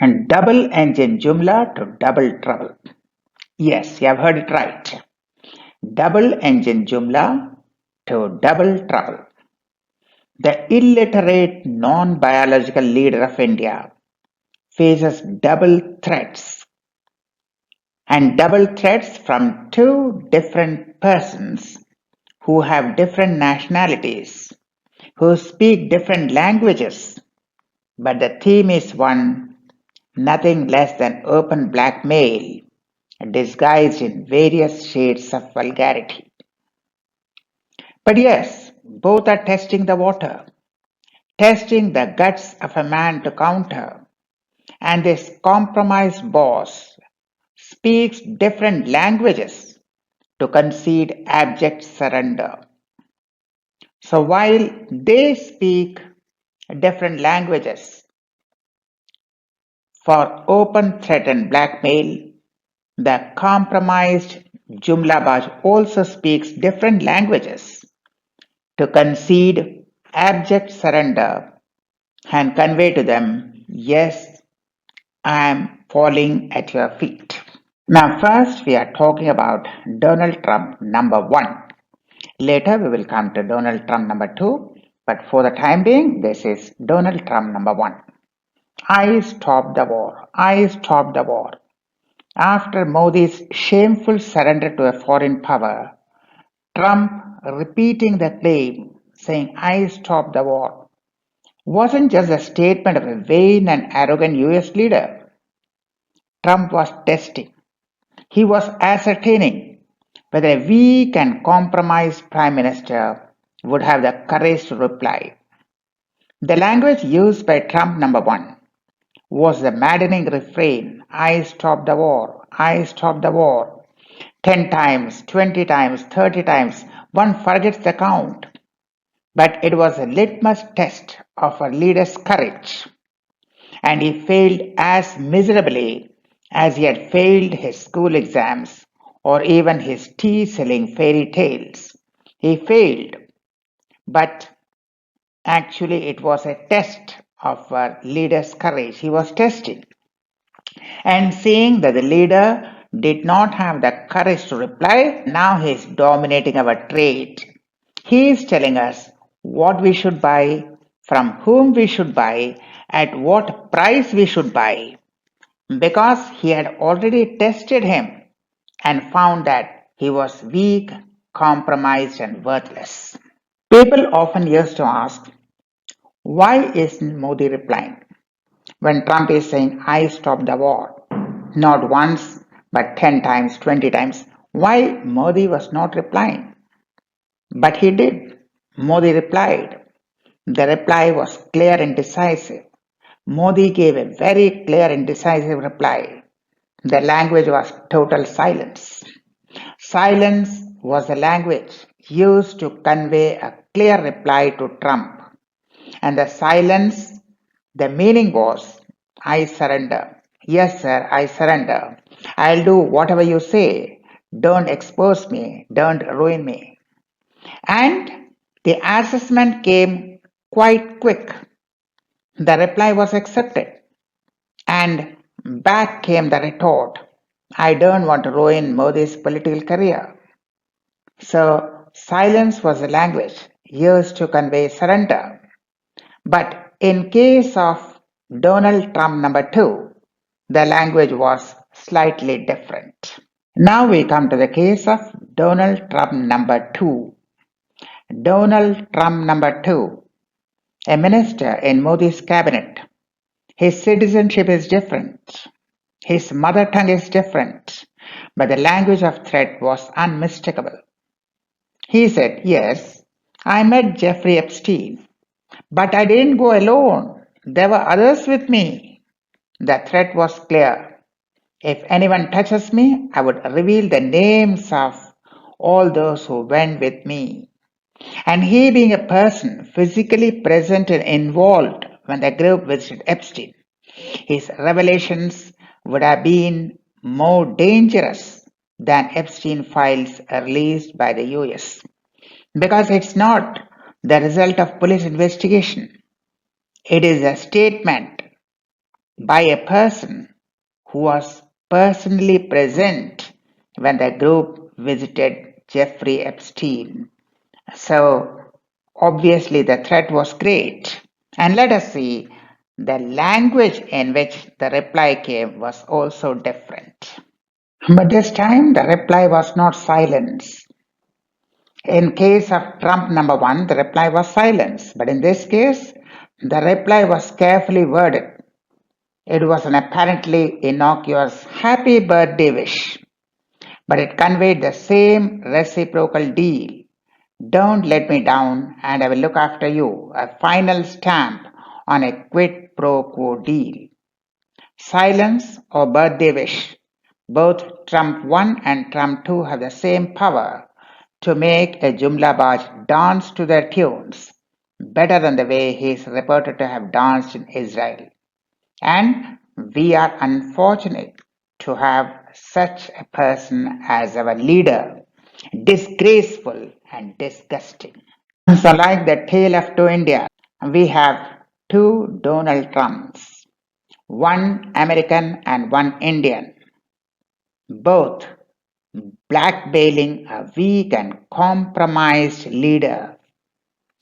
And double engine Jumla to double trouble. Yes, you have heard it right. Double engine Jumla to double trouble. The illiterate non-biological leader of India faces double threats, and double threats from two different persons who have different nationalities, who speak different languages, but the theme is one, nothing less than open blackmail disguised in various shades of vulgarity. But yes, both are testing the water, testing the guts of a man to counter, and this compromised boss speaks different languages to concede abject surrender. So while they speak different languages for open threat and blackmail, the compromised Jumlabaj also speaks different languages to concede abject surrender and convey to them, yes, I am falling at your feet. Now, first we are talking about Donald Trump number one. Later we will come to Donald Trump number two, but for the time being, this is Donald Trump number one. I stopped the war. I stopped the war. After Modi's shameful surrender to a foreign power, Trump repeating the claim, saying, I stopped the war, wasn't just a statement of a vain and arrogant US leader. Trump was testing. He was ascertaining whether a weak and compromised prime minister would have the courage to reply. The language used by Trump number one was the maddening refrain, I stopped the war, I stopped the war. 10 times, 20 times, 30 times, one forgets the count. But it was a litmus test of a leader's courage, and he failed as miserably as he had failed his school exams or even his tea-selling fairy tales. He failed, but actually it was a test of a leader's courage. He was testing. And seeing that the leader did not have the courage to reply, now he is dominating our trade. He is telling us what we should buy, from whom we should buy, at what price we should buy, because he had already tested him and found that he was weak, compromised, and worthless. People often used to ask, why isn't Modi replying? When Trump is saying, I stopped the war, not once, but 10 times, 20 times, why Modi was not replying? But he did. Modi replied. The reply was clear and decisive. Modi gave a very clear and decisive reply. The language was total silence. Silence was the language used to convey a clear reply to Trump. And the silence, the meaning was, I surrender. Yes, sir, I surrender. I'll do whatever you say. Don't expose me. Don't ruin me. And the assessment came quite quick. The reply was accepted. And back came the retort. I don't want to ruin Modi's political career. So silence was the language used to convey surrender. But in case of Donald Trump number two, the language was slightly different. Now we come to the case of Donald Trump number two. Donald Trump number two, a minister in Modi's cabinet. His citizenship is different. His mother tongue is different, but the language of threat was unmistakable. He said, yes, I met Jeffrey Epstein, but I didn't go alone. There were others with me. The threat was clear. If anyone touches me, I would reveal the names of all those who went with me. And he, being a person physically present and involved when the group visited Epstein, his revelations would have been more dangerous than Epstein files released by the US, because it's not the result of police investigation. It is a statement by a person who was personally present when the group visited Jeffrey Epstein. So, obviously, the threat was great. And let us see, the language in which the reply came was also different. But this time, the reply was not silence. In case of Trump number one, the reply was silence. But in this case, the reply was carefully worded. It was an apparently innocuous happy birthday wish, but it conveyed the same reciprocal deal. Don't let me down and I will look after you, a final stamp on a quid pro quo deal. Silence or birthday wish. Both Trump 1 and Trump 2 have the same power to make a Jumlabaj dance to their tunes, better than the way he is reported to have danced in Israel. And we are unfortunate to have such a person as our leader. Disgraceful and disgusting. So, like the tale of two Indias, we have two Donald Trumps, one American and one Indian, both blackmailing a weak and compromised leader.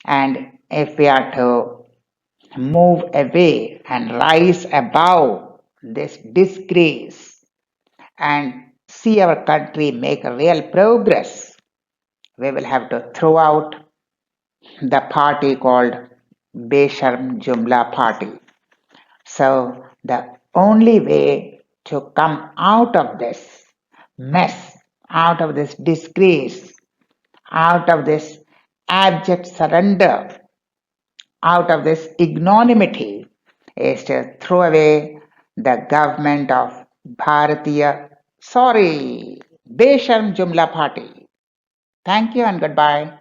And if we are to move away and rise above this disgrace and see our country make real progress, we will have to throw out the party called Besharm Jumla Party. So the only way to come out of this mess, out of this disgrace, out of this abject surrender, out of this ignominy is to throw away the government of Bharatiya, Besharm Jumla Party. Thank you and goodbye.